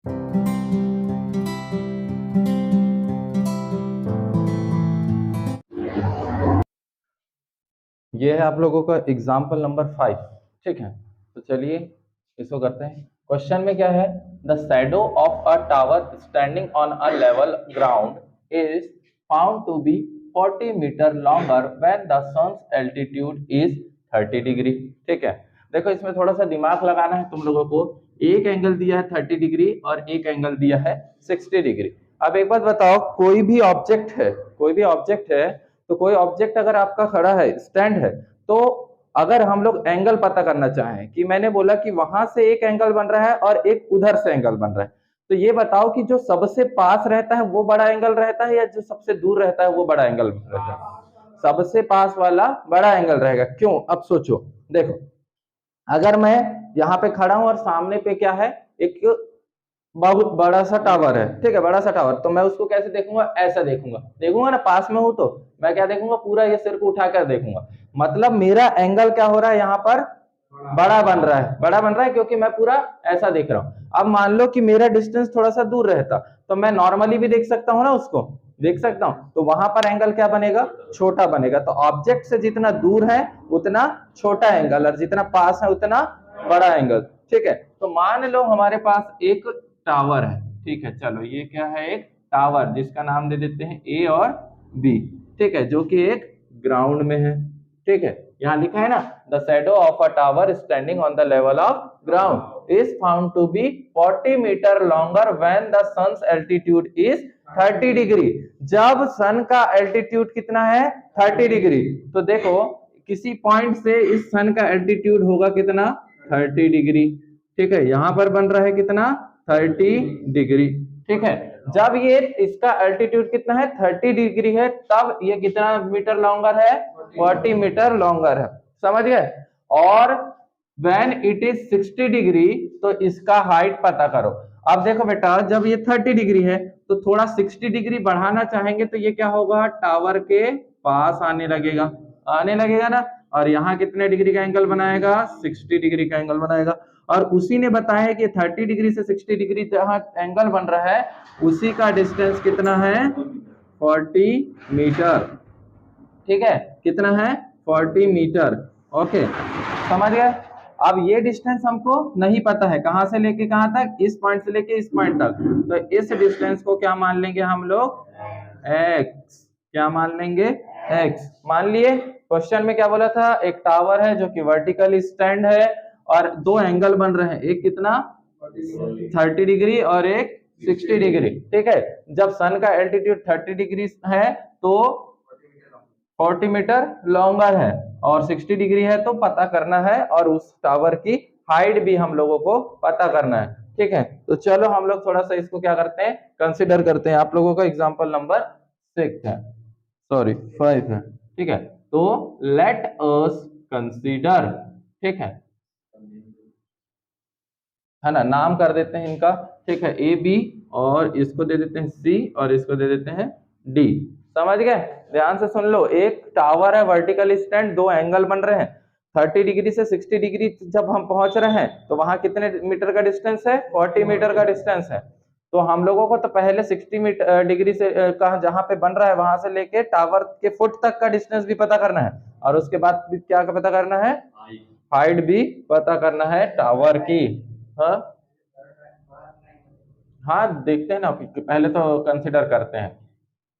ये है आप लोगों का एग्जाम्पल नंबर 5। ठीक है, तो चलिए इसको करते हैं। क्वेश्चन में क्या है, the shadow of a tower standing on a level ground is found to be 40 meter longer when the sun's altitude is 30 degree. ठीक है, देखो इसमें थोड़ा सा दिमाग लगाना है तुम लोगों को। एक एंगल दिया है 30 डिग्री और एक एंगल दिया है 60 डिग्री। अब एक बात बताओ, कोई भी ऑब्जेक्ट है तो कोई ऑब्जेक्ट अगर आपका खड़ा है, स्टैंड है, तो अगर हम लोग एंगल पता करना चाहें, कि मैंने बोला कि वहां से एक एंगल बन रहा है और एक उधर से एंगल बन रहा है, तो ये बताओ कि जो सबसे पास रहता है वो बड़ा एंगल रहता है या जो सबसे दूर रहता है वो बड़ा एंगल रहता है? सबसे पास वाला बड़ा एंगल रहेगा। क्यों? अब सोचो, देखो अगर मैं यहाँ पे खड़ा हूं और सामने पे क्या है, एक बहुत बड़ा सा टावर है। ठीक है, बड़ा सा टावर, तो मैं उसको कैसे देखूंगा? ऐसा देखूंगा ना, पास में हूं तो मैं क्या देखूंगा? पूरा ये सिर को उठाकर देखूंगा। मतलब मेरा एंगल क्या हो रहा है यहाँ पर? बड़ा बन रहा है क्योंकि मैं पूरा ऐसा देख रहा हूं। अब मान लो कि मेरा डिस्टेंस थोड़ा सा दूर रहता तो मैं नॉर्मली भी देख सकता हूं ना, उसको देख सकता हूं, तो वहां पर एंगल क्या बनेगा? छोटा बनेगा। तो ऑब्जेक्ट से जितना दूर है उतना छोटा एंगल और जितना पास है उतना बड़ा एंगल। ठीक है, तो मान लो हमारे पास एक टावर है। ठीक है, चलो ये क्या है? एक टावर, जिसका नाम दे देते हैं ए और बी। ठीक है, जो कि एक ग्राउंड में है। ठीक है, यहाँ लिखा है ना, the shadow of a tower standing on the level of ground is found to be 40 meter longer when the sun's altitude is 30 degree. जब सन का एल्टीट्यूड कितना है? 30 डिग्री। तो देखो किसी पॉइंट से इस सन का एल्टीट्यूड होगा कितना? 30 डिग्री। ठीक है, यहां पर बन रहा है कितना? 30 डिग्री। ठीक है, जब ये इसका एल्टीट्यूड कितना है? 30 डिग्री है, तब ये कितना मीटर लॉन्गर है? 40 मीटर लॉन्गर है। समझ गए? और व्हेन इट इज 60 डिग्री, तो इसका हाइट पता करो। अब देखो बेटा, जब ये 30 डिग्री है तो थोड़ा 60 डिग्री बढ़ाना चाहेंगे तो ये क्या होगा? टावर के पास आने लगेगा ना। और यहाँ कितने डिग्री का एंगल बनाएगा? 60 डिग्री का एंगल बनाएगा। और उसी ने बताया कि 30 डिग्री से 60 डिग्री जहां एंगल बन रहा है उसी का डिस्टेंस कितना है? 40 मीटर। ठीक है, कितना है? 40 मीटर। ओके, समझ गए? अब ये डिस्टेंस हमको नहीं पता है, कहां से लेके कहां तक? इस पॉइंट से लेके इस पॉइंट तक। तो इस डिस्टेंस को क्या मान लेंगे हम लोग? एक्स। क्या मान लेंगे? एक्स मान लिए। क्वेश्चन में क्या बोला था? एक टावर है जो कि वर्टिकल स्टैंड है और दो एंगल बन रहे हैं, एक कितना? 30 डिग्री और एक 60 डिग्री। ठीक है, जब सन का एल्टीट्यूड 30 डिग्री है तो 40 मीटर लॉन्गर है और 60 डिग्री है, तो पता करना है और उस टावर की हाइट भी हम लोगों को पता करना है। ठीक है, तो चलो हम लोग थोड़ा सा इसको क्या करते हैं? कंसिडर करते हैं। आप लोगों का एग्जांपल नंबर 6 है, सॉरी 5 है। ठीक है, तो लेट अस कंसीडर। ठीक है ना, नाम कर देते हैं इनका। ठीक है, ए बी, और इसको दे देते हैं सी और इसको दे देते हैं डी। समझ गए? ध्यान से सुन लो, एक टावर है वर्टिकल स्टैंड, दो एंगल बन रहे हैं। 30 डिग्री से 60 डिग्री जब हम पहुंच रहे हैं तो वहां कितने मीटर का डिस्टेंस है? 40 मीटर का डिस्टेंस है। तो हम लोगों को तो पहले 60 मीटर डिग्री से कहा जहां पे बन रहा है वहां से लेके टावर के फुट तक का डिस्टेंस भी पता करना है, और उसके बाद भी क्या पता करना है? हाइट भी पता करना है टावर की। हाँ हाँ, देखते हैं ना, पहले तो कंसिडर करते हैं।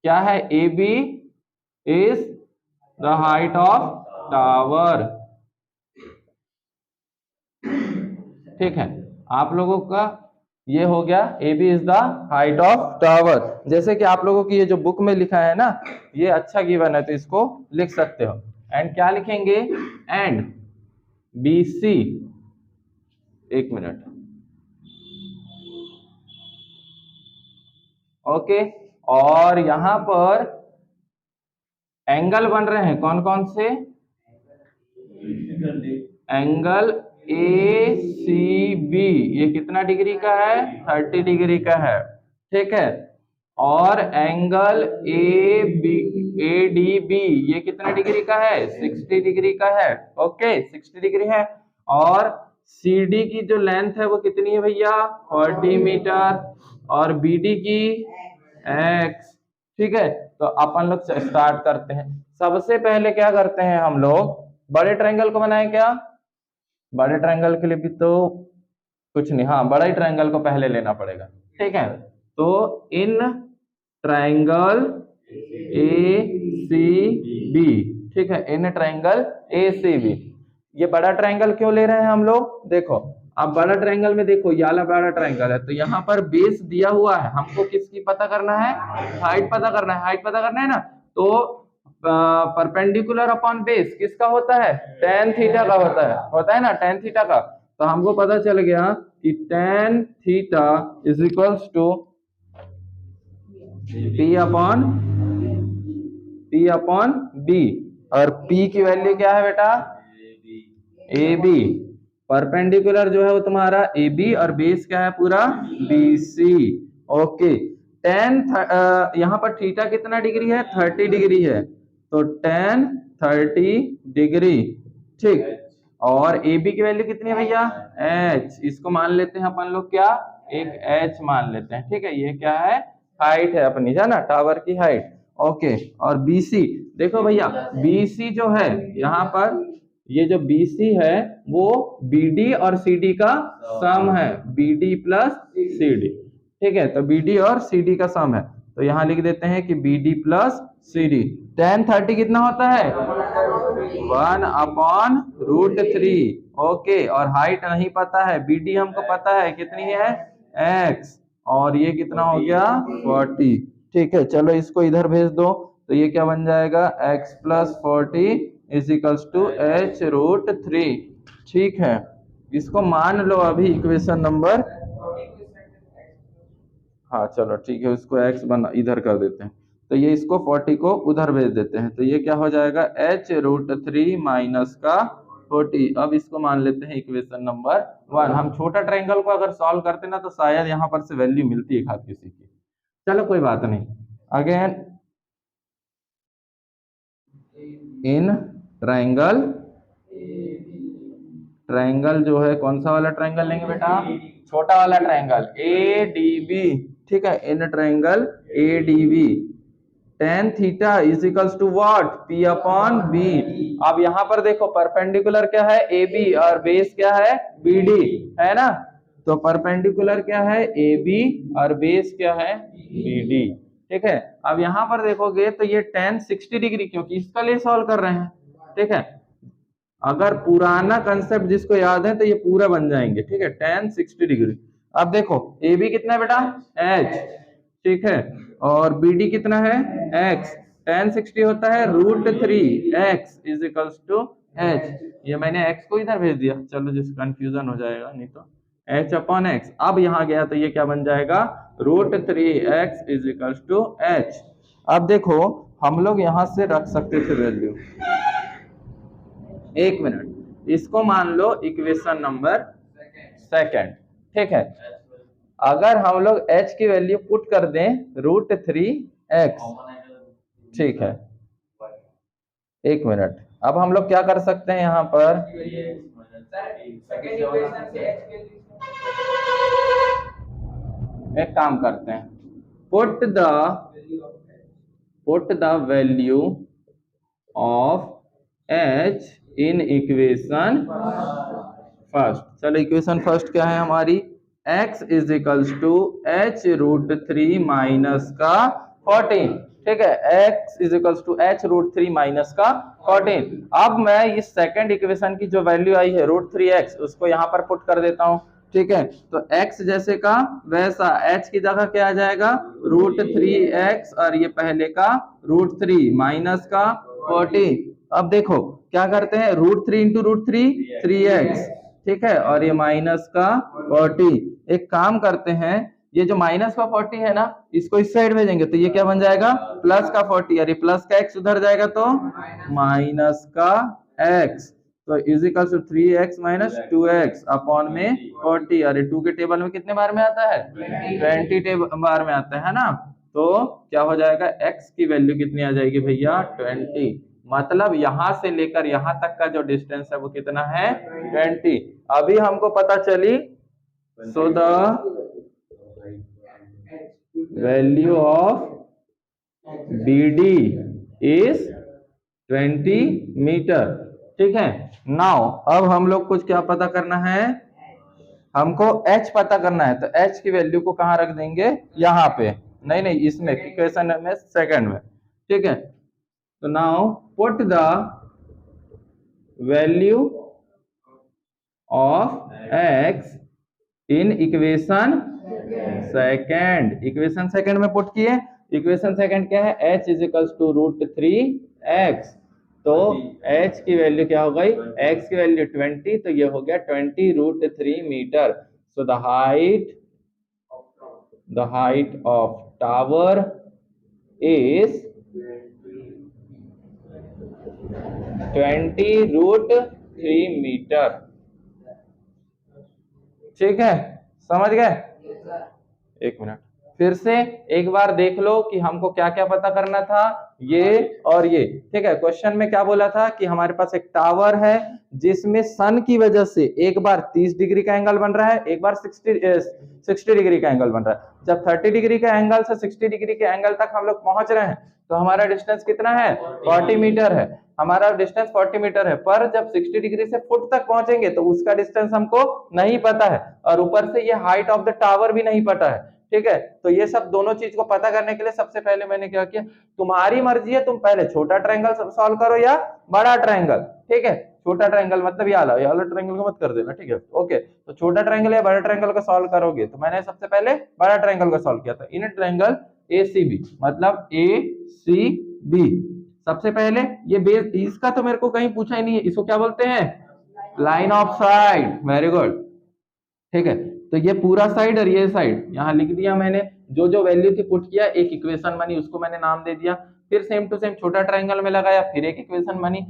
क्या है? A B is the height of tower. ठीक है, आप लोगों का ये हो गया, A B is the height of tower. जैसे कि आप लोगों की ये जो बुक में लिखा है ना, ये अच्छा गिवन है तो इसको लिख सकते हो। एंड क्या लिखेंगे? एंड बी सी, एक मिनट, ओके। और यहां पर एंगल बन रहे हैं कौन कौन से? एंगल ए सी बी, ये कितना डिग्री का है? 30 डिग्री का है। ठीक है, और angle A B, A D B, ये कितना डिग्री का है? 60 डिग्री का है। ओके, 60 डिग्री है। और CD की जो लेंथ है वो कितनी है भैया 40 मीटर और BD की x, ठीक है। तो अपन लोग स्टार्ट करते हैं। सबसे पहले क्या करते हैं हम लोग, बड़े ट्रायंगल को बनाए क्या, बड़े ट्रायंगल के लिए भी तो कुछ नहीं, हाँ बड़ा ही ट्रायंगल को पहले लेना पड़ेगा, ठीक है। तो इन ट्रायंगल ACB, ठीक है, इन ट्रायंगल ACB, ये बड़ा ट्रायंगल क्यों ले रहे हैं हम लोग, देखो अब बड़ा ट्रायंगल में देखो ये वाला बड़ा ट्रायंगल है, तो यहाँ पर बेस दिया हुआ है, हमको किसकी पता करना है, हाइट पता करना है, हाइट पता करना है ना। तो परपेंडिकुलर अपॉन बेस किसका होता है, tan थीटा का होता है ना, tan थीटा का। तो हमको पता चल गया कि tan theta is equals to P upon B, और P की वैल्यू क्या है बेटा, AB, परपेंडिकुलर जो है वो तुम्हारा AB और बेस क्या है पूरा BC, ओके। tan यहाँ पर थीटा कितना डिग्री है 30 डिग्री है, तो tan 30 डिग्री, ठीक। और AB की वैल्यू कितनी है भैया H, इसको मान लेते हैं अपन लोग क्या, एक H मान लेते हैं, ठीक है। ये क्या है, हाइट है अपनी, है ना, टावर की हाइट, ओके। और BC देखो भैया, BC जो है यहाँ पर, ये जो BC है वो BD और CD का सम है, BD प्लस CD, ठीक है। तो BD और CD का सम है, तो यहाँ लिख देते हैं कि BD प्लस CD। tan 30 कितना होता है 1/√3, ओके। और हाइट नहीं पता है, BD हमको पता है कितनी है x, और ये कितना हो गया 40, ठीक है। चलो इसको इधर भेज दो, तो ये क्या बन जाएगा x plus 40 is equals to h√3, ठीक है। इसको मान लो अभी इक्वेशन नंबर, हाँ चलो ठीक है, उसको x बना इधर कर देते हैं, तो ये इसको 40 को उधर भेज देते हैं, तो ये क्या हो जाएगा h√3 माइनस का 40। अब इसको मान लेते हैं इक्वेशन नंबर 1। हम छोटा ट्रायंगल को अगर सॉल्व करते ना तो शायद यहाँ पर से वैल्यू मिलती है खाद किसी की, चलो कोई बात नहीं। अगेन इन ट्रायंगल जो है कौन सा वाला ट्रायंगल लेंगे बेटा, छोटा वाला ट्रायंगल ADB, ठीक है। In triangle ADB tan theta is equals to what P upon B। अब यहाँ पर देखो परपेंडिकुलर क्या है AB और बेस क्या है BD, है ना। तो परपेंडिकुलर क्या है AB और बेस क्या है BD, ठीक है। अब यहाँ पर देखोगे तो ये tan 60 डिग्री, क्योंकि इसका लिए सॉल्व कर रहे हैं, ठीक है। अगर पुराना कंसेप्ट जिसको याद है तो ये पूरा बन जाएंगे, ठीक है, tan 60 डिग्री। अब देखो AB कितना है बेटा H, ठीक है, और BD कितना है x, tan 60 होता है √3x is equals to h, ये मैंने x को इधर भेज दिया, चलो जिस कंफ्यूजन हो जाएगा, नहीं तो h अपॉन x। अब यहाँ गया तो ये क्या बन जाएगा √3x is equals to h। अब देखो हम लोग यहाँ से रख सकते थे वैल्यू, एक मिनट, इसको मान लो इक्वेशन नंबर 2, ठीक है। अगर हम लोग h की वैल्यू पुट कर दें √3x, ठीक है, एक मिनट। अब हम लोग क्या कर सकते हैं यहाँ पर, एक काम करते हैं, put the value of h in equation first. चलो इक्वेशन फर्स्ट क्या है हमारी, x is equals to h√3 minus का 14, ठीक है, x is equals to h√3 minus का 14। अब मैं इस सेकंड इक्वेशन की जो वैल्यू आई है √3x उसको यहाँ पर पुट कर देता हूँ, ठीक है। तो x जैसे का वैसा h की जगह क्या आ जाएगा √3x, और ये पहले का √3 माइनस का 14। अब देखो क्या करते हैं √3 इंटू √3 3x, ठीक है, और ये माइनस का 40। एक काम करते हैं, ये जो माइनस का 40 है ना इसको इस साइड भेजेंगे तो ये क्या बन जाएगा प्लस का 40, और ये प्लस का x उधर जाएगा तो माइनस का x, तो is equal to 3x minus 2x upon में 40, और 2 के टेबल में कितने बार में आता है 20 बार में आता है ना। तो क्या हो जाएगा x की वैल्यू कितनी आ जाएगी भैया 20, मतलब यहां से लेकर यहां तक का जो डिस्टेंस है वो कितना है 20। अभी हमको पता चली so the value of BD is 20 meter. ठीक है, नाउ अब हम लोग कुछ क्या पता करना है, हमको H पता करना है। तो H की वैल्यू को कहां रख देंगे, यहाँ पे, नहीं इसमें इक्वेशन में सेकंड में। ठीक है, तो now put the value of X in equation second. Equation second में पुट किए। इक्वेशन सेकंड क्या है, H is equals to √3x। तो H की वैल्यू क्या हो गई, X की वैल्यू 20, तो ये हो गया 20√3 meter. So the height of tower is 20√3 meter. ठीक है, समझ गए। एक मिनट, फिर से एक बार देख लो कि हमको क्या क्या पता करना था, ये और ये। ठीक है, क्वेश्चन में क्या बोला था कि हमारे पास एक टावर है जिसमें सन की वजह से एक बार 30 डिग्री का एंगल बन रहा है, एक बार 60 डिग्री का एंगल बन रहा है। जब 30 डिग्री के एंगल से 60 डिग्री के एंगल तक हम लोग पहुंच रहे हैं तो हमारा डिस्टेंस कितना है, 40 मीटर है। हमारा डिस्टेंस 40 मीटर है, पर जब 60 डिग्री से फुट तक पहुंचेंगे तो उसका डिस्टेंस हमको नहीं पता है, और ऊपर से ये हाइट ऑफ द टावर भी नहीं पता है। ठीक है, तो ये सब दोनों चीज को पता करने के लिए सबसे पहले मैंने क्या किया, तुम्हारी मर्जी है, तुम पहले छोटा ट्रायंगल सॉल्व करो या बड़ा ट्रायंगल। ठीक है, छोटा ट्रायंगल मतलब ये वाला ट्रायंगल को मत कर देना। ठीक है, ओके, तो छोटा ट्रायंगल या बड़ा ट्रायंगल का सॉल्व करोगे, तो मैंने सबसे पहले बड़ा ट्रायंगल का सॉल्व किया था। इन ट्रायंगल ACB, मतलब ACB सबसे पहले ये बेस, इसका तो मेरे को कहीं पूछा ही नहीं है, इसको क्या बोलते हैं, line of side. Very good. ठीक है, तो ये पूरा साइड और ये साइड यहाँ लिख दिया मैंने, जो जो वैल्यू थी पुट किया, एक इक्वेशन बनी, उसको मैंने नाम दे दिया। फिर सेम टू सेम छोटा ट्रायंगल में लगाया, फिर एक इक्वेशन बनी,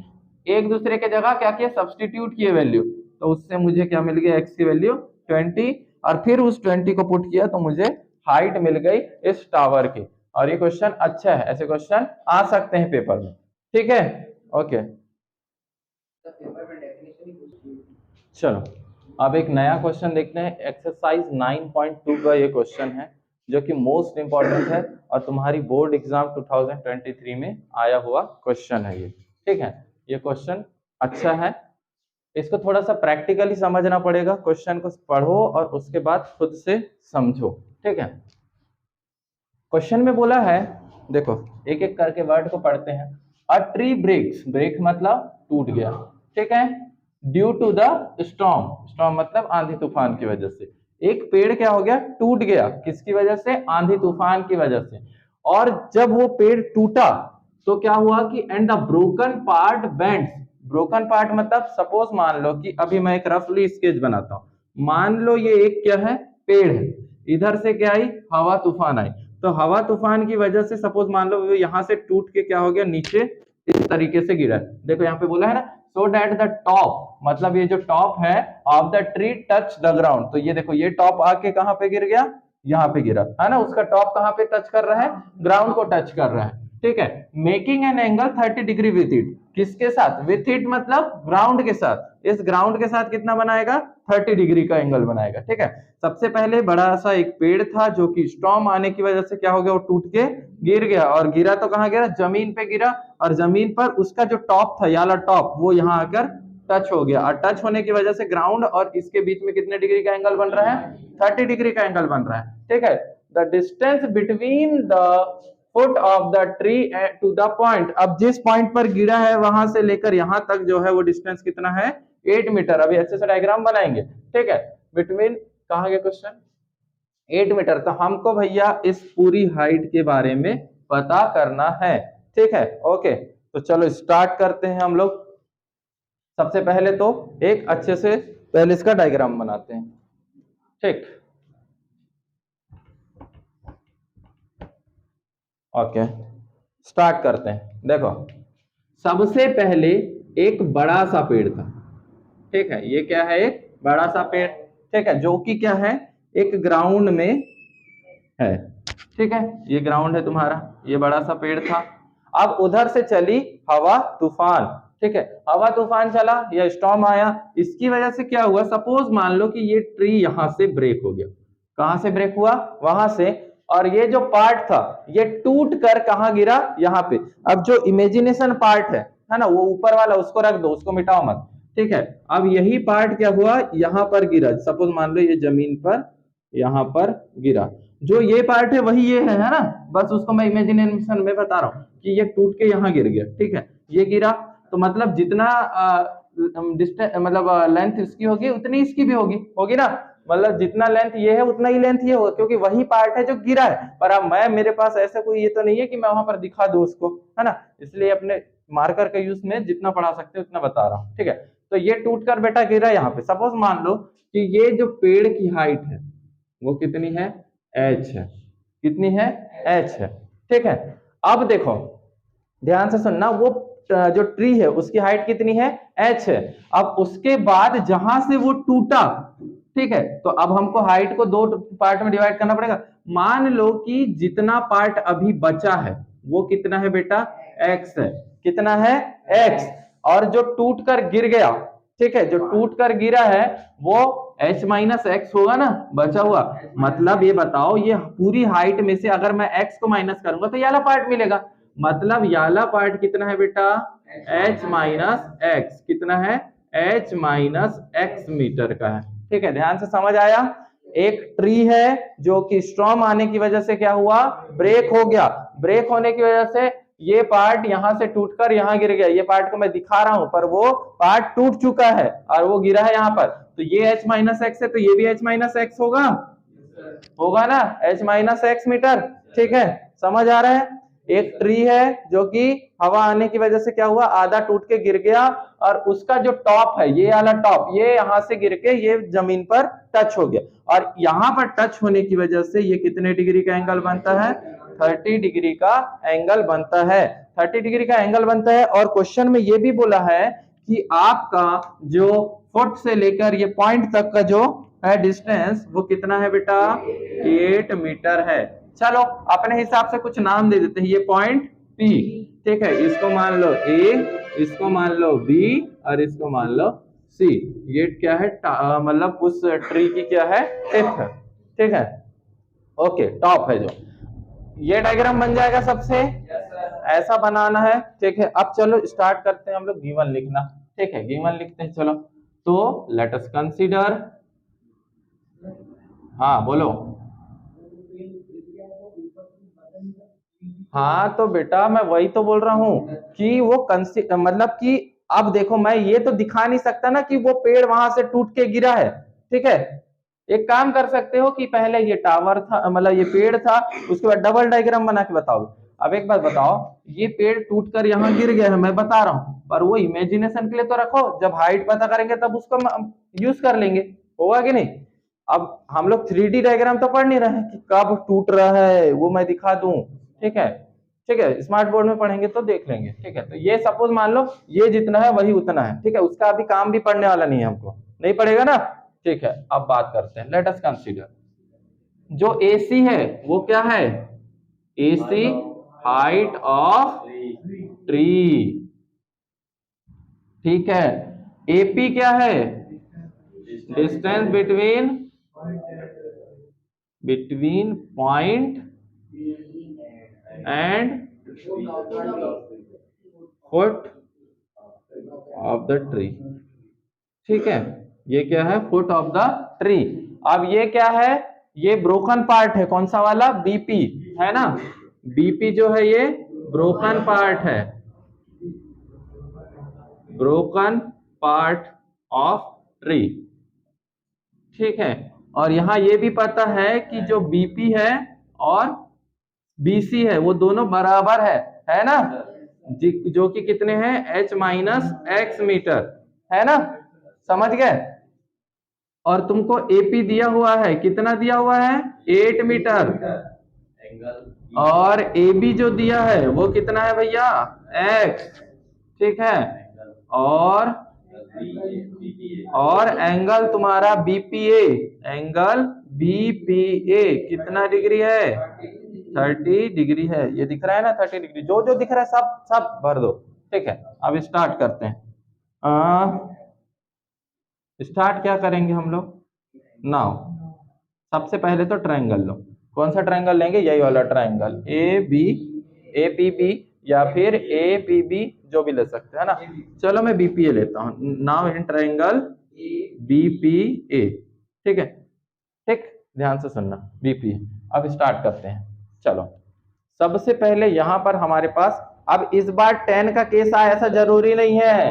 एक दूसरे के जगह क्या किया, सब्स्टिट्यूट किए वैल्यू, तो उससे मुझे क्या मिल गया, x की वैल्यू 20, और फिर उस 20 को पुट किया तो मुझे हाइट मिल गई इस टावर की। और ये क्वेश्चन अच्छा है, ऐसे क्वेश्चन आ सकते हैं पेपर में। ठीक है, ओके, चलो अब एक नया क्वेश्चन देखते हैं। एक्सरसाइज 9.2 का ये क्वेश्चन है जो कि मोस्ट इंपॉर्टेंट है और तुम्हारी बोर्ड एग्जाम 2023 में आया हुआ क्वेश्चन है ये। ठीक है, ये क्वेश्चन अच्छा है, इसको थोड़ा सा प्रैक्टिकली समझना पड़ेगा। क्वेश्चन को पढ़ो और उसके बाद खुद से समझो। ठीक है, क्वेश्चन में बोला है, देखो एक एक करके वर्ड को पढ़ते हैं। अ ट्री ब्रेक्स, ब्रेक मतलब टूट गया। ठीक है, due to the storm, storm मतलब आंधी तूफान की वजह से। एक पेड़ क्या हो गया, टूट गया, किसकी वजह से, आंधी तूफान की वजह से। और जब वो पेड़ टूटा तो क्या हुआ कि and the broken part bends, broken part मतलब सपोज मान लो कि अभी मैं एक रफली स्केच बनाता हूं, मान लो ये एक क्या है, पेड़ है, इधर से क्या आई, हवा तूफान आई, तो हवा तूफान की वजह से सपोज मान लो यहां से टूट के क्या हो गया, नीचे इस तरीके से गिरा। देखो यहाँ पे बोला है ना, सो दैट द टॉप, मतलब ये जो टॉप है of the tree touch the ground, तो ये देखो ये टॉप आके कहां पे गिर गया, यहाँ पे गिरा है ना, उसका टॉप कहां पे टच कर रहा है, ग्राउंड को टच कर रहा है। ठीक है, making an angle 30 degree with it, किसके साथ, विथ इट मतलब ग्राउंड के साथ, इस ग्राउंड के साथ कितना बनाएगा, 30 डिग्री का एंगल बनाएगा। ठीक है, सबसे पहले बड़ा सा एक पेड़ था जो कि स्टॉर्म आने की वजह से क्या हो गया, वो टूट के गिर गया, और गिरा तो कहां गिरा, जमीन पे गिरा, और जमीन पर उसका जो टॉप था, याला टॉप, वो यहाँ आकर टच हो गया, और टच होने की वजह से ग्राउंड और इसके बीच में कितने डिग्री का एंगल बन रहा है, 30 डिग्री का एंगल बन रहा है। ठीक है, the distance between the foot of the tree to the point, अब जिस पॉइंट पर गिरा है वहां से लेकर यहां तक जो है वो डिस्टेंस कितना है, 8 मीटर। अभी अच्छे से डायग्राम बनाएंगे। ठीक है, बिटवीन कहा गया क्वेश्चन, 8 मीटर, तो हमको भैया इस पूरी हाइट के बारे में पता करना है। ठीक है, ओके, तो चलो स्टार्ट करते हैं हम लोग। सबसे पहले तो एक अच्छे से पहले इसका डायग्राम बनाते हैं। ठीक, ओके, स्टार्ट करते हैं। देखो सबसे पहले एक बड़ा सा पेड़ था। ठीक है, ये क्या है, एक बड़ा सा पेड़। ठीक है, जो कि क्या है, एक ग्राउंड में है। ठीक है, ये ग्राउंड है तुम्हारा, ये बड़ा सा पेड़ था। अब उधर से चली हवा तूफान, ठीक है, हवा तूफान चला या स्टॉर्म आया, इसकी वजह से क्या हुआ, सपोज मान लो कि ये ट्री यहां से ब्रेक हो गया, कहां से ब्रेक हुआ, वहां से, और ये जो पार्ट था ये टूट कर कहां गिरा, यहाँ पे। अब जो इमेजिनेशन पार्ट है ना, वो ऊपर वाला उसको रख दो, उसको मिटाओ मत, ठीक है। अब यही पार्ट क्या हुआ, यहां पर गिरा, सपोज मान लो ये जमीन पर यहां पर गिरा, जो ये पार्ट है वही ये है ना, बस उसको मैं इमेजिनेशन में बता रहा हूं कि ये टूट के यहां गिर गया, ठीक है, ये गिरा, तो मतलब जितना डिस्टेंस मतलब लेंथ इसकी होगी उतनी इसकी भी होगी ना, मतलब जितना लेंथ ये है उतना ही लेंथ ये होगा, क्योंकि वही पार्ट है जो गिरा है। पर अब मेरे पास ऐसा कोई ये तो नहीं है कि मैं वहां पर दिखा दूं उसको, है ना, इसलिए अपने मार्कर का यूज में जितना पढ़ा सकते उतना बता रहा हूँ, ठीक है। तो ये टूट कर बेटा गिरा यहाँ पे, सपोज मान लो कि ये जो पेड़ की हाइट है वो कितनी है, h है, कितनी है, h है, ठीक है। अब देखो ध्यान से सुनना, वो जो ट्री है उसकी हाइट कितनी है, h है। अब उसके बाद जहां से वो टूटा, ठीक है, तो अब हमको हाइट को दो पार्ट में डिवाइड करना पड़ेगा। मान लो कि जितना पार्ट अभी बचा है वो कितना है बेटा, x है, कितना है, x, और जो टूट कर गिर गया, ठीक है, जो टूट कर गिरा है वो h माइनस एक्स होगा ना, बचा हुआ। मतलब ये बताओ, ये पूरी हाइट में से अगर मैं x को माइनस करूंगा तो ये वाला पार्ट मिलेगा, मतलब ये वाला पार्ट कितना है बेटा, h माइनस एक्स, कितना है, h माइनस एक्स मीटर का है, ठीक है। ध्यान से समझ आया। एक ट्री है जो कि स्टॉर्म आने की वजह से क्या हुआ, ब्रेक हो गया, ब्रेक होने की वजह से ये पार्ट यहां से टूटकर यहां गिर गया, ये पार्ट को मैं दिखा रहा हूं पर वो पार्ट टूट चुका है और वो गिरा है यहाँ पर, तो ये h माइनस एक्स है, तो ये भी h माइनस एक्स होगा ना, h माइनस एक्स मीटर, ठीक है, समझ आ रहा है। एक ट्री है जो कि हवा आने की वजह से क्या हुआ, आधा टूट के गिर गया, और उसका जो टॉप है, ये वाला टॉप, ये यहां से गिर के ये जमीन पर टच हो गया, और यहां पर टच होने की वजह से ये कितने डिग्री का एंगल बनता है, 30 डिग्री का एंगल बनता है, 30 डिग्री का एंगल बनता है। और क्वेश्चन में ये भी बोला है कि आपका जो फुट से लेकर ये पॉइंट तक का जो है डिस्टेंस वो कितना है बेटा, 8 मीटर है। चलो अपने हिसाब से कुछ नाम दे देते हैं, ये पॉइंट P, ठीक है, इसको मान लो A, इसको मान लो B, और इसको मान लो C। ये क्या है, मतलब उस ट्री की क्या है, टिप है, ठीक है, ओके, टॉप है जो। ये डायग्राम बन जाएगा सबसे, ऐसा बनाना है, ठीक है। अब चलो स्टार्ट करते हैं हम लोग गिवन लिखना, ठीक है, गिवन लिखते हैं, चलो। तो लेट अस कंसीडर, हाँ बोलो, हाँ तो बेटा मैं वही तो बोल रहा हूं कि वो मतलब कि अब देखो मैं ये तो दिखा नहीं सकता ना कि वो पेड़ वहां से टूट के गिरा है, ठीक है। एक काम कर सकते हो कि पहले ये टावर था, मतलब ये पेड़ था, उसके बाद डबल डायग्राम बना के बताओ। अब एक बात बताओ, ये पेड़ टूट कर यहाँ गिर गया है, मैं बता रहा हूँ, पर वो इमेजिनेशन के लिए तो रखो, जब हाइट पता करेंगे तब उसको यूज कर लेंगे, होगा कि नहीं। अब हम लोग 3D डायग्राम तो पढ़ नहीं रहे हैं कि कब टूट रहा है वो मैं दिखा दूं, ठीक है, ठीक है, स्मार्ट बोर्ड में पढ़ेंगे तो देख लेंगे, ठीक है। तो ये सपोज मान लो ये जितना है वही उतना है, ठीक है, उसका अभी काम भी पढ़ने वाला नहीं है, हमको नहीं पड़ेगा ना, ठीक है। अब बात करते हैं, लेट अस कंसीडर जो AC है वो क्या है, AC हाइट ऑफ ट्री, ठीक है। AP क्या है, distance between point and foot of the tree, ठीक है, ये क्या है, फुट ऑफ द ट्री। अब ये क्या है, ये ब्रोकन पार्ट है, कौन सा वाला, BP, है ना, BP जो है ये ब्रोकन पार्ट है, ब्रोकन पार्ट ऑफ ट्री, ठीक है। और यहां ये भी पता है कि जो BP है और BC है वो दोनों बराबर है ना, जो कि कितने हैं, h माइनस एक्स मीटर, है ना, समझ गए। और तुमको AP दिया हुआ है, कितना दिया हुआ है, 8 मीटर, और AB जो दिया है वो कितना है भैया, x, ठीक है। और एंगल तुम्हारा BPA, एंगल BPA कितना डिग्री है, 30 डिग्री है, ये दिख रहा है ना 30 डिग्री, जो जो दिख रहा है सब सब भर दो। ठीक है, अब स्टार्ट करते हैं। स्टार्ट क्या करेंगे हम लोग नाउ, सबसे पहले तो ट्रायंगल लो। कौन सा ट्रायंगल लेंगे? यही वाला triangle A B, A P B या फिर ए पी बी, जो भी ले सकते हैं ना। चलो मैं बीपीए लेता हूँ। Now in triangle BPA. ठीक है, ठीक, ध्यान से सुनना, बीपीए। अब स्टार्ट करते हैं। चलो, सबसे पहले यहां पर हमारे पास, अब इस बार 10 का केस आया ऐसा जरूरी नहीं है।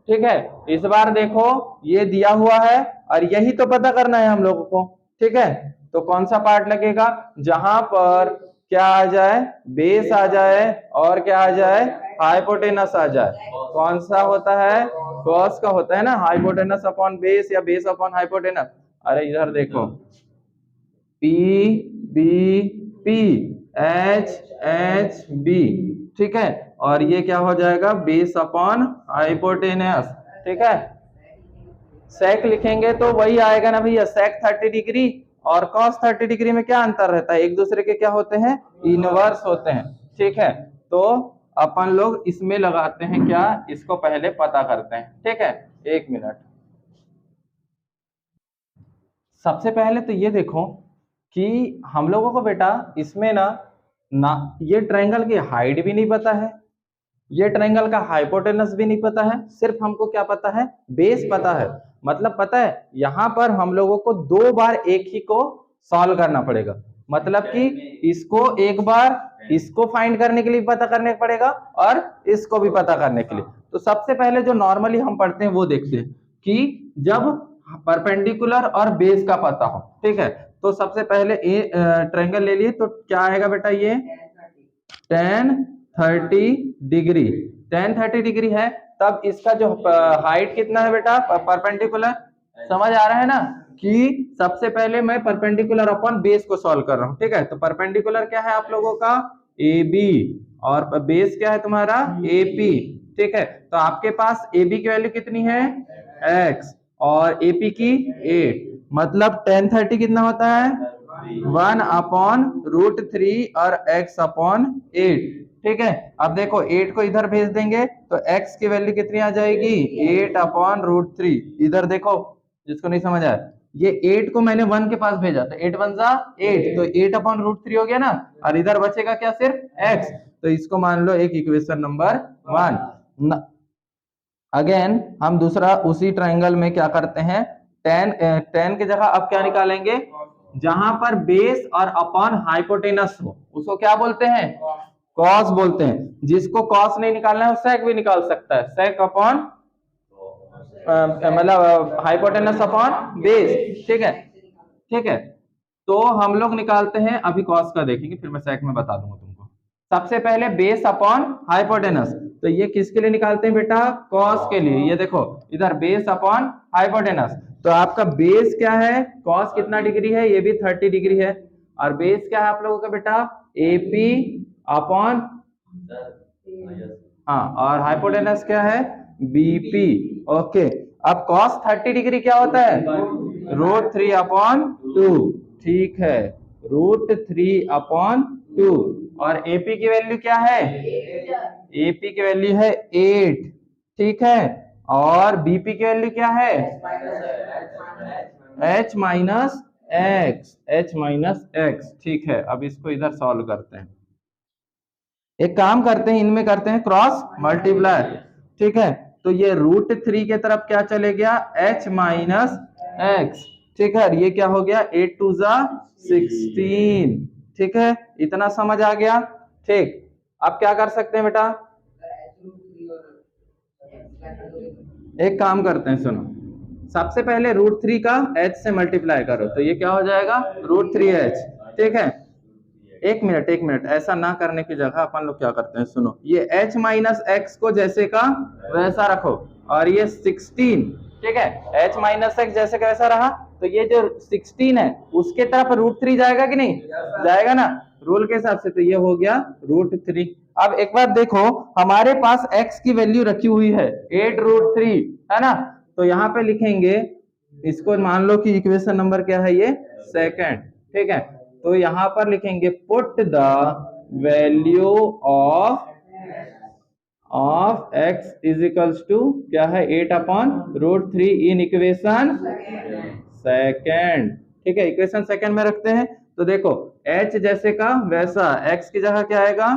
ठीक है, इस बार देखो ये दिया हुआ है और यही तो पता करना है हम लोगों को। ठीक है, तो कौन सा पार्ट लगेगा? जहां पर क्या आ जाए? बेस आ जाए और क्या आ जाए? हाइपोटेनस आ जाए। कौन सा होता है? कॉस का होता है ना, हाइपोटेनस अपॉन बेस या बेस अपॉन हाइपोटेनस। अरे इधर देखो, P B P, H H B. ठीक है, और ये क्या हो जाएगा? Base upon hypotenuse. ठीक है, सेक लिखेंगे तो वही आएगा ना भैया, सेक 30 डिग्री और कॉस 30 डिग्री में क्या अंतर रहता है? एक दूसरे के क्या होते हैं? इनवर्स होते हैं। ठीक है, तो अपन लोग इसमें लगाते हैं क्या, इसको पहले पता करते हैं। ठीक है, एक मिनट। सबसे पहले तो ये देखो कि हम लोगों को बेटा इसमें ना ये ट्रायंगल की हाइट भी नहीं पता है, ये ट्रायंगल का हाइपोटेनस भी नहीं पता है, सिर्फ हमको क्या पता है? बेस पता है। मतलब पता है यहाँ पर हम लोगों को 2 बार एक ही को सॉल्व करना पड़ेगा। मतलब कि इसको एक बार इसको फाइंड करने के लिए पता करने पड़ेगा और इसको भी पता करने के लिए। तो सबसे पहले जो नॉर्मली हम पढ़ते हैं वो देखते हैं कि जब परपेंडिकुलर और बेस का पता हो। ठीक है, तो सबसे पहले ट्रायंगल ले लिए तो क्या आएगा बेटा? ये tan 30 डिग्री, tan 30 डिग्री है। तब इसका जो हाइट कितना है बेटा? परपेंडिकुलर। समझ आ रहा है ना कि सबसे पहले मैं परपेंडिकुलर अपॉन बेस को सॉल्व कर रहा हूं। ठीक है, तो परपेंडिकुलर क्या है आप लोगों का? ए बी, और बेस क्या है तुम्हारा? A P. ठीक है, तो आपके पास ए बी की वैल्यू कितनी है? x, और ए पी की 8। मतलब tan 30 कितना होता है? 1 अपॉन √3 और x अपॉन 8। ठीक है, अब देखो 8 को इधर भेज देंगे तो x की वैल्यू कितनी आ जाएगी? 8 अपॉन √3। इधर देखो, जिसको नहीं समझ आया, ये 8 को मैंने 1 के पास भेजा तो 8 1 जा 8, तो 8 अपॉन √3 हो गया ना, और इधर बचेगा क्या? सिर्फ x। तो इसको मान लो एक इक्वेशन नंबर 1। अगेन हम दूसरा उसी ट्रायंगल में क्या करते हैं? tan की जगह अब क्या निकालेंगे? जहां पर बेस और अपॉन हाइपोटेनस हो उसको क्या बोलते हैं? कॉस बोलते हैं। जिसको कॉस नहीं निकालना है वो सेक भी निकाल सकता है, सेक अपॉन मतलब हाइपोटेनस अपॉन बेस। ठीक है, ठीक है, तो हम लोग निकालते हैं, अभी कॉस का देखेंगे फिर मैं सेक में बता दूंगा तुमको। सबसे पहले बेस अपॉन हाइपोटेनस, तो ये किसके लिए निकालते हैं बेटा? कॉस के लिए। ये देखो इधर बेस अपॉन हाइपोटेनस, तो आपका बेस क्या है? कॉस कितना डिग्री है? ये भी 30 डिग्री है। और बेस क्या है आप लोगों का बेटा? एपी अपॉन, हाँ, और हाइपोटेनस क्या है? बीपी। ओके, अब कॉस 30 डिग्री क्या होता है? √3 अपॉन 2। ठीक है, √3 अपॉन 2। और एपी की वैल्यू क्या है? एपी की वैल्यू है 8। ठीक है, और बीपी की वैल्यू क्या है? h minus x, h minus x. ठीक है, अब इसको इधर सॉल्व करते हैं। एक काम करते हैं, इनमें करते हैं क्रॉस मल्टीप्लाई। ठीक है, तो ये √3 के तरफ क्या चले गया? h minus x. ठीक है, ये क्या हो गया? 8 2 जा 16। ठीक है, इतना समझ आ गया? ठीक, अब क्या कर सकते हैं बेटा? एक काम करते हैं, सुनो, सबसे पहले √3 का h से मल्टीप्लाई करो तो ये क्या हो जाएगा? √3h। ठीक है, एक मिनट, ऐसा ना करने की जगह अपन लोग क्या करते हैं, सुनो, ये h माइनस एक्स को जैसे का वैसा रखो, और ये 16। ठीक है, h माइनस एक्स जैसे का वैसा रहा, तो ये जो 16 है उसके तरफ √3 जाएगा कि नहीं जाएगा ना, रूल के हिसाब से। तो ये हो गया √3। अब एक बार देखो, हमारे पास x की वैल्यू रखी हुई है 8√3, है ना, तो यहाँ पे लिखेंगे इसको, मान लो कि इक्वेशन नंबर क्या है? ये सेकंड। ठीक है, तो यहाँ पर लिखेंगे put the value of x is equals to क्या है 8/√3 इन इक्वेशन सेकेंड। ठीक है, इक्वेशन सेकेंड में रखते हैं। तो देखो h जैसे का वैसा x की जगह क्या आएगा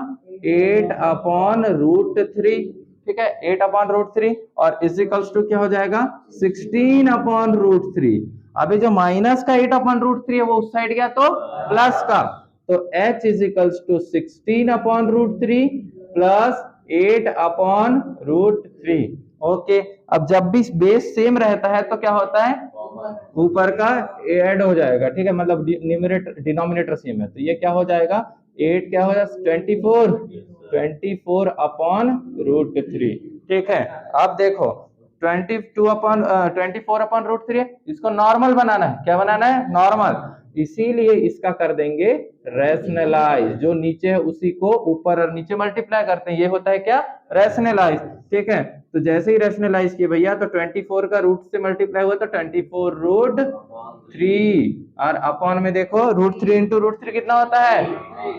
8/√3। ठीक है, 8/√3 और इज इक्वल्स टू क्या हो जाएगा 16/√3। अभी जो माइनस का 8/√3 है वो उस साइड गया तो प्लस का, तो h is equals to 16/√3 plus 8/√3। Okay, अब जब भी बेस सेम रहता है तो क्या होता है ऊपर का ऐड हो जाएगा। ठीक है, मतलब डिनोमिनेटर सेम है, तो ये क्या हो जाएगा 8 क्या हो जाएगा 24/√3। ठीक है, अब देखो 24/√3 इसको नॉर्मल बनाना है। क्या बनाना है नॉर्मल, इसीलिए इसका कर देंगे रैशनलाइज। जो नीचे है उसी को ऊपर और नीचे मल्टीप्लाई करते हैं, ये होता है क्या रैशनलाइज। ठीक है, तो जैसे ही रैशनलाइज किए भैया तो 24 का रूट से मल्टीप्लाई हुआ तो 24√3 और अपॉन में देखो √3 इंटू √3 कितना होता है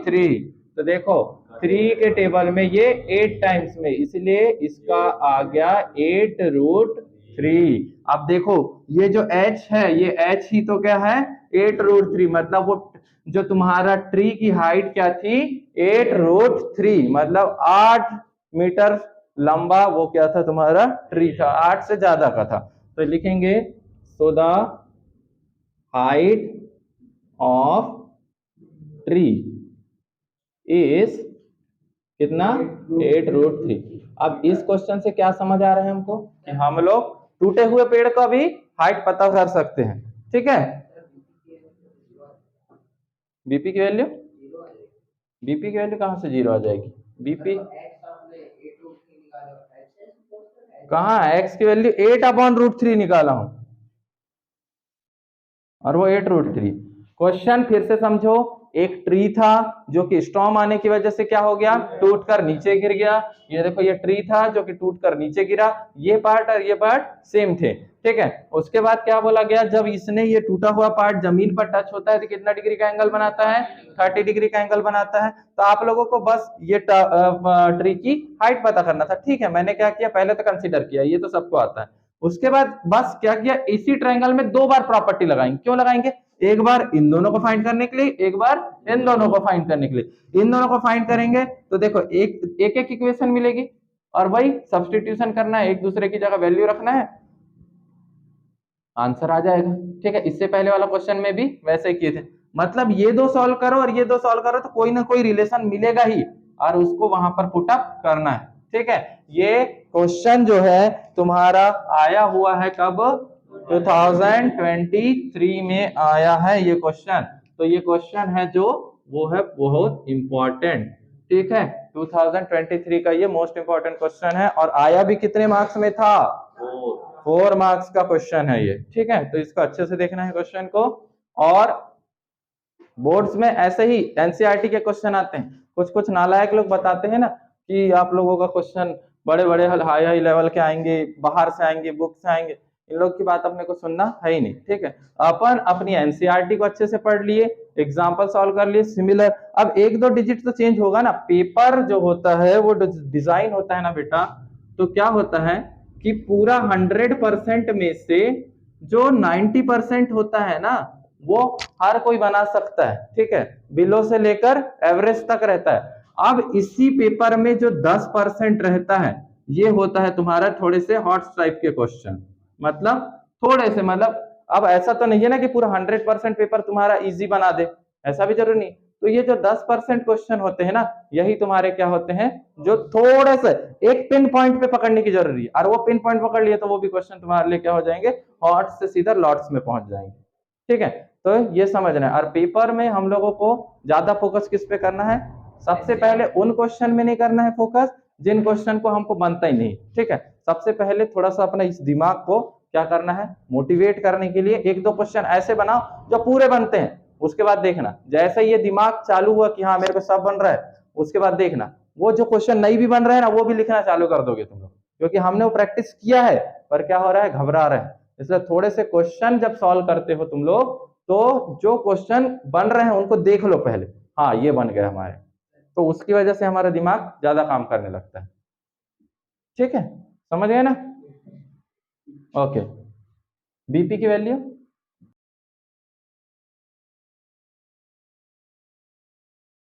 3। तो देखो 3 के टेबल में ये 8 टाइम्स में, इसलिए इसका आ गया 8√3। अब देखो ये जो h है ये h ही तो क्या है 8√3, मतलब वो जो तुम्हारा ट्री की हाइट क्या थी 8√3, मतलब 8 मीटर लंबा वो क्या था तुम्हारा ट्री था, 8 से ज्यादा का था। तो लिखेंगे सो the height of tree is कितना 8√3। अब इस क्वेश्चन से क्या समझ आ रहा है हमको कि हम लोग टूटे हुए पेड़ का भी हाइट पता कर सकते हैं। ठीक है, बीपी की वैल्यू कहां से जीरो आ जाएगी, बीपी कहां, x की वैल्यू 8/√3 निकाला हूं और वो 8√3। क्वेश्चन फिर से समझो, एक ट्री था जो कि स्टॉर्म आने की वजह से क्या हो गया टूटकर नीचे गिर गया। ये देखो ये ट्री था जो कि टूटकर नीचे गिरा, ये पार्ट और ये पार्ट सेम थे। ठीक है, उसके बाद क्या बोला गया जब इसने ये टूटा हुआ पार्ट जमीन पर टच होता है तो कितना डिग्री का एंगल बनाता है 30 डिग्री का एंगल बनाता है। तो आप लोगों को बस ये ट्री की हाइट पता करना था। ठीक है, मैंने क्या किया पहले तो कंसीडर किया, ये तो सबको आता है। उसके बाद बस क्या किया इसी ट्रायंगल में 2 बार प्रॉपर्टी लगाएंगे। क्यों लगाएंगे, एक बार इन दोनों को फाइंड करने के लिए, एक बार इन दोनों को फाइंड करने के लिए। इन दोनों को फाइंड करेंगे तो देखो एक इक्वेशन मिलेगी और वही सब्स्टिट्यूशन करना है, एक दूसरे की जगह वैल्यू रखना है, आंसर आ जाएगा। ठीक है, इससे पहले वाला क्वेश्चन में भी वैसे ही किए थे, मतलब ये दो सॉल्व करो और ये दो सॉल्व करो तो कोई ना कोई रिलेशन मिलेगा ही और उसको वहां पर पुट अप करना है। ठीक है, ये क्वेश्चन जो है तुम्हारा आया हुआ है कब 2023 में आया है ये क्वेश्चन। तो ये क्वेश्चन है जो वो है बहुत इंपॉर्टेंट। ठीक है, 2023 का ये मोस्ट इंपॉर्टेंट क्वेश्चन है और आया भी कितने मार्क्स में था 4 मार्क्स का क्वेश्चन है ये। ठीक है, तो इसको अच्छे से देखना है क्वेश्चन को। और बोर्ड्स में ऐसे ही एनसीईआरटी के क्वेश्चन आते हैं, कुछ कुछ नालायक लोग बताते हैं ना कि आप लोगों का क्वेश्चन बड़े बड़े हाई हाई लेवल के आएंगे, बाहर से आएंगे, बुक से आएंगे, इन लोग की बात अपने को सुनना है ही नहीं। ठीक है, अपन अपनी एनसीईआरटी को अच्छे से पढ़ लिए, एग्जाम्पल सॉल्व कर लिए सिमिलर। अब 1-2 डिजिट तो चेंज होगा ना, पेपर जो होता है वो डिजाइन होता है ना बेटा, तो क्या होता है कि पूरा 100% में से जो 90% होता है ना वो हर कोई बना सकता है। ठीक है, बिलो से लेकर एवरेज तक रहता है। अब इसी पेपर में जो 10% रहता है ये होता है तुम्हारा थोड़े से हॉट टाइप के क्वेश्चन, मतलब थोड़े से, मतलब अब ऐसा तो नहीं है ना कि पूरा 100% पेपर तुम्हारा इजी बना दे, ऐसा भी जरूरी नहीं। तो ये जो 10% क्वेश्चन होते हैं ना यही तुम्हारे क्या होते हैं जो थोड़े से एक पिन पॉइंट पे पकड़ने की जरूरी है, और वो पिन पॉइंट पकड़ लिए तो वो भी क्वेश्चन तुम्हारे लिए क्या हो जाएंगे हॉट से सीधा लॉट्स में पहुंच जाएंगे। ठीक है, तो ये समझना है। और पेपर में हम लोगों को ज्यादा फोकस किस पे करना है, सबसे पहले उन क्वेश्चन में नहीं करना है फोकस जिन क्वेश्चन को हमको बनता ही नहीं। ठीक है, सबसे पहले थोड़ा सा अपना इस दिमाग को क्या करना है मोटिवेट करने के लिए 1-2 क्वेश्चन ऐसे बनाओ जो पूरे बनते हैं। उसके बाद देखना जैसे ये दिमाग चालू हुआ कि हाँ मेरे को सब बन रहा है, उसके बाद देखना वो जो क्वेश्चन नहीं भी बन रहा है ना वो भी लिखना चालू कर दोगे तुम लोग, क्योंकि हमने वो प्रैक्टिस किया है पर क्या हो रहा है घबरा रहे हैं। इसलिए थोड़े से क्वेश्चन जब सॉल्व करते हो तुम लोग तो जो क्वेश्चन बन रहे हैं उनको देख लो पहले, हाँ ये बन गए हमारे, तो उसकी वजह से हमारा दिमाग ज्यादा काम करने लगता है। ठीक है, समझ गए ना? ओके, बीपी की वैल्यू